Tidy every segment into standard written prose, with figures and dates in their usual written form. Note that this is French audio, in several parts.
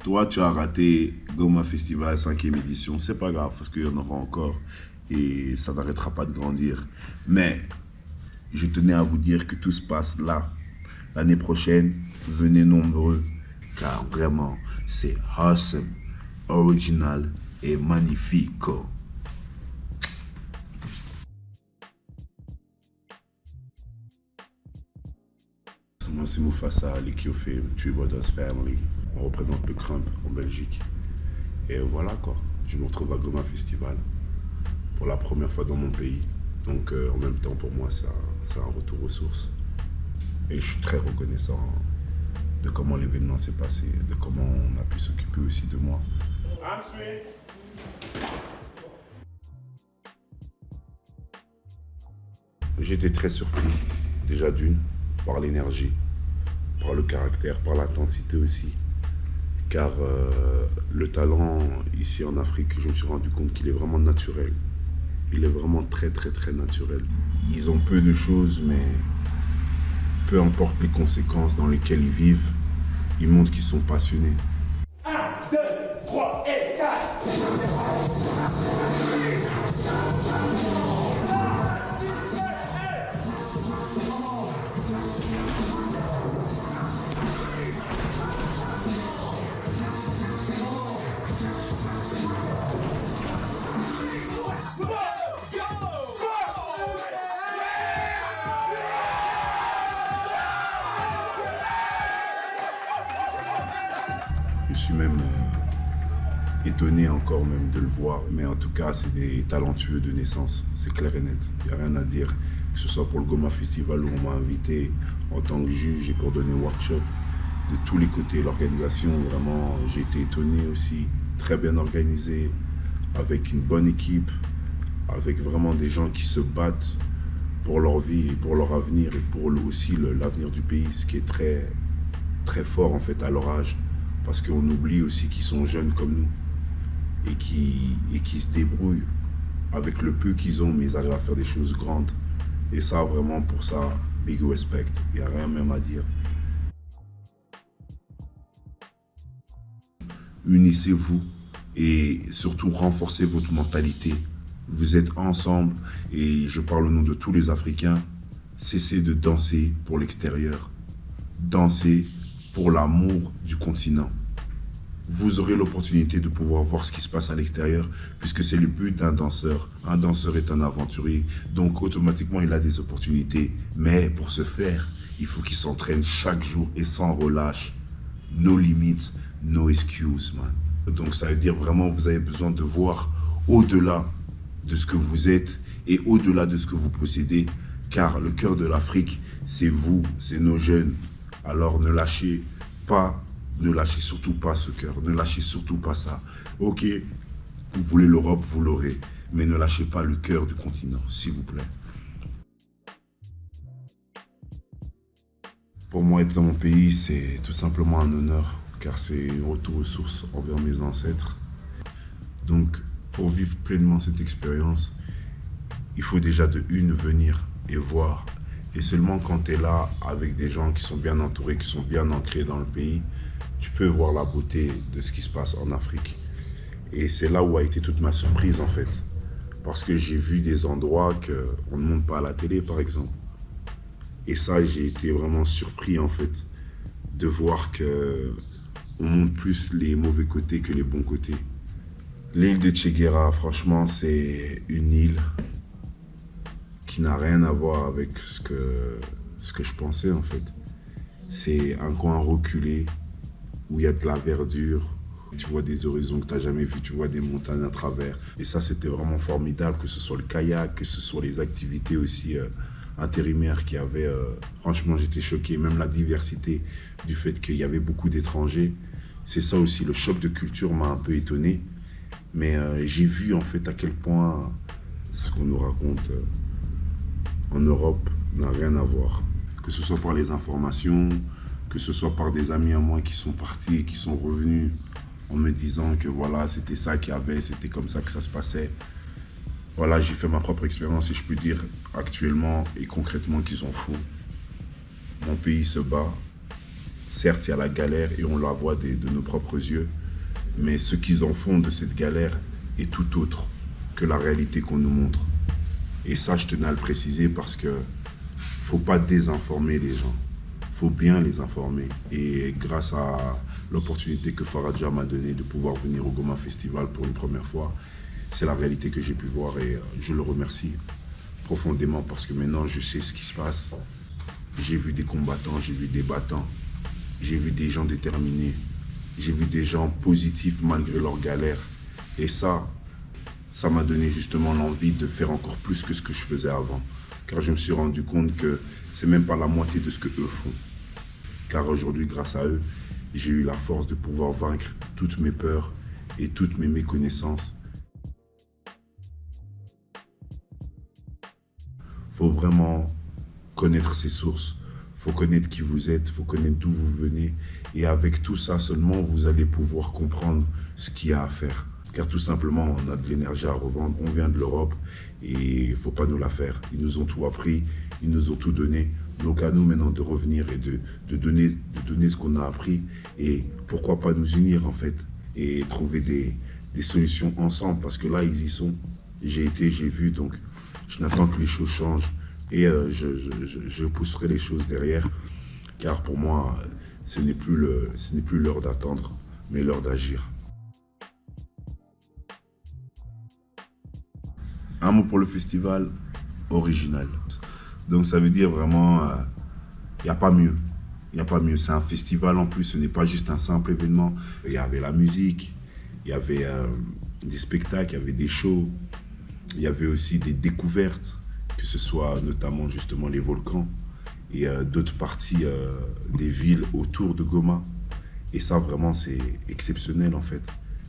Toi, tu as raté Goma Festival 5e édition. C'est pas grave parce qu'il y en aura encore et ça n'arrêtera pas de grandir. Mais je tenais à vous dire que tout se passe là. L'année prochaine, venez nombreux car vraiment, c'est awesome, original et magnifico. Moi, c'est Mufasa, l'Ikiofé, Three Brothers Family. On représente le Crump en Belgique. Et voilà quoi, je me retrouve à Goma Festival pour la première fois dans mon pays. Donc en même temps, pour moi, c'est un retour aux sources. Et je suis très reconnaissant de comment l'événement s'est passé, de comment on a pu s'occuper aussi de moi. J'étais très surpris, déjà d'une, par l'énergie, par le caractère, par l'intensité aussi. Car le talent ici en Afrique, je me suis rendu compte qu'il est vraiment naturel. Il est vraiment très très très naturel. Ils ont peu de choses, mais peu importe les conséquences dans lesquelles ils vivent, ils montrent qu'ils sont passionnés. 1, 2, 3 et 4. Je suis même étonné encore même de le voir. Mais en tout cas, c'est des talentueux de naissance, c'est clair et net. Il n'y a rien à dire, que ce soit pour le Goma Festival où on m'a invité en tant que juge et pour donner workshop. De tous les côtés, l'organisation, vraiment, j'ai été étonné aussi. Très bien organisé, avec une bonne équipe, avec vraiment des gens qui se battent pour leur vie et pour leur avenir et pour aussi l'avenir du pays, ce qui est très, très fort en fait à leur âge. Parce qu'on oublie aussi qu'ils sont jeunes comme nous et qui se débrouillent avec le peu qu'ils ont, mais ils arrivent à faire des choses grandes. Et ça, vraiment, pour ça, big respect. Il n'y a rien même à dire. Unissez-vous et surtout renforcez votre mentalité. Vous êtes ensemble et je parle au nom de tous les Africains. Cessez de danser pour l'extérieur. Dansez pour l'amour du continent. Vous aurez l'opportunité de pouvoir voir ce qui se passe à l'extérieur, puisque c'est le but d'un danseur. Un danseur est un aventurier, donc automatiquement il a des opportunités. Mais pour ce faire, il faut qu'il s'entraîne chaque jour et sans relâche. No limits, no excuse, man. Donc ça veut dire vraiment vous avez besoin de voir au-delà de ce que vous êtes et au-delà de ce que vous possédez, car le cœur de l'Afrique, c'est vous, c'est nos jeunes. Alors ne lâchez pas. Ne lâchez surtout pas ce cœur, ne lâchez surtout pas ça. Ok, vous voulez l'Europe, vous l'aurez, mais ne lâchez pas le cœur du continent, s'il vous plaît. Pour moi, être dans mon pays, c'est tout simplement un honneur, car c'est un retour aux sources envers mes ancêtres. Donc, pour vivre pleinement cette expérience, il faut déjà de une venir et voir. Et seulement quand tu es là avec des gens qui sont bien entourés, qui sont bien ancrés dans le pays, tu peux voir la beauté de ce qui se passe en Afrique. Et c'est là où a été toute ma surprise en fait. Parce que j'ai vu des endroits qu'on ne montre pas à la télé par exemple. Et ça, j'ai été vraiment surpris en fait de voir qu'on montre plus les mauvais côtés que les bons côtés. L'île de Che Guevara, franchement, c'est une île qui n'a rien à voir avec ce que je pensais en fait. C'est un coin reculé où il y a de la verdure, tu vois des horizons que tu n'as jamais vus, tu vois des montagnes à travers. Et ça, c'était vraiment formidable, que ce soit le kayak, que ce soit les activités aussi intérimaires qu'il y avait. Franchement, j'étais choqué, même la diversité du fait qu'il y avait beaucoup d'étrangers. C'est ça aussi, le choc de culture m'a un peu étonné. Mais j'ai vu en fait à quel point ce qu'on nous raconte en Europe n'a rien à voir. Que ce soit par les informations, que ce soit par des amis à moi qui sont partis et qui sont revenus en me disant que voilà, c'était ça qu'il y avait, c'était comme ça que ça se passait. Voilà, j'ai fait ma propre expérience et je peux dire actuellement et concrètement qu'ils ont faux. Mon pays se bat. Certes, il y a la galère et on la voit de nos propres yeux, Mais ce qu'ils en font de cette galère est tout autre que la réalité qu'on nous montre. Et ça, je tenais à le préciser parce que faut pas désinformer les gens. Faut bien les informer. Et grâce à l'opportunité que Faradja m'a donnée de pouvoir venir au Goma Festival pour une première fois, c'est la réalité que j'ai pu voir et je le remercie profondément parce que maintenant je sais ce qui se passe. J'ai vu des combattants, j'ai vu des battants, j'ai vu des gens déterminés, j'ai vu des gens positifs malgré leurs galères. Et ça m'a donné justement l'envie de faire encore plus que ce que je faisais avant. Car je me suis rendu compte que c'est même pas la moitié de ce que eux font. Car aujourd'hui, grâce à eux, j'ai eu la force de pouvoir vaincre toutes mes peurs et toutes mes méconnaissances. Il faut vraiment connaître ses sources, il faut connaître qui vous êtes, il faut connaître d'où vous venez. Et avec tout ça seulement, vous allez pouvoir comprendre ce qu'il y a à faire. Car tout simplement, on a de l'énergie à revendre, on vient de l'Europe et il ne faut pas nous la faire. Ils nous ont tout appris, ils nous ont tout donné. Donc à nous maintenant de revenir et de donner ce qu'on a appris et pourquoi pas nous unir en fait et trouver des solutions ensemble parce que là ils y sont. J'ai été, j'ai vu, donc je n'attends que les choses changent et je pousserai les choses derrière car pour moi ce n'est plus l'heure d'attendre mais l'heure d'agir. Un mot pour le festival, original. Donc ça veut dire vraiment, il n'y a pas mieux. Il n'y a pas mieux. C'est un festival en plus, ce n'est pas juste un simple événement. Il y avait la musique, il y avait des spectacles, il y avait des shows, il y avait aussi des découvertes, que ce soit notamment justement les volcans et d'autres parties des villes autour de Goma. Et ça vraiment c'est exceptionnel en fait.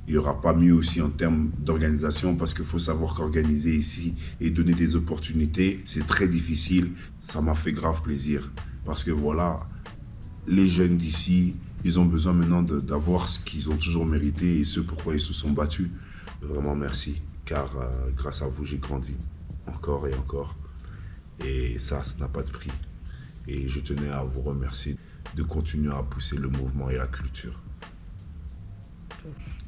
Il n'y aura pas mieux aussi en termes d'organisation parce qu'il faut savoir qu'organiser ici et donner des opportunités, c'est très difficile. Ça m'a fait grave plaisir parce que voilà, les jeunes d'ici, ils ont besoin maintenant d'avoir ce qu'ils ont toujours mérité et ce pourquoi ils se sont battus. Vraiment merci, car grâce à vous, j'ai grandi encore et encore. Et ça n'a pas de prix. Et je tenais à vous remercier de continuer à pousser le mouvement et la culture.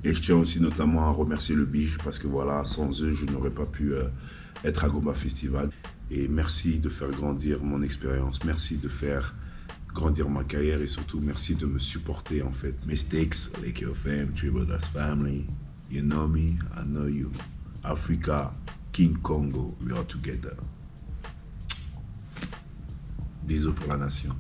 Et je tiens aussi notamment à remercier le Bige parce que voilà, sans eux, je n'aurais pas pu être à Goma Festival. Et merci de faire grandir mon expérience. Merci de faire grandir ma carrière et surtout merci de me supporter en fait. Mistakes, like your fam, Tribodas family. You know me, I know you. Africa, King Congo, we are together. Bisous pour la nation.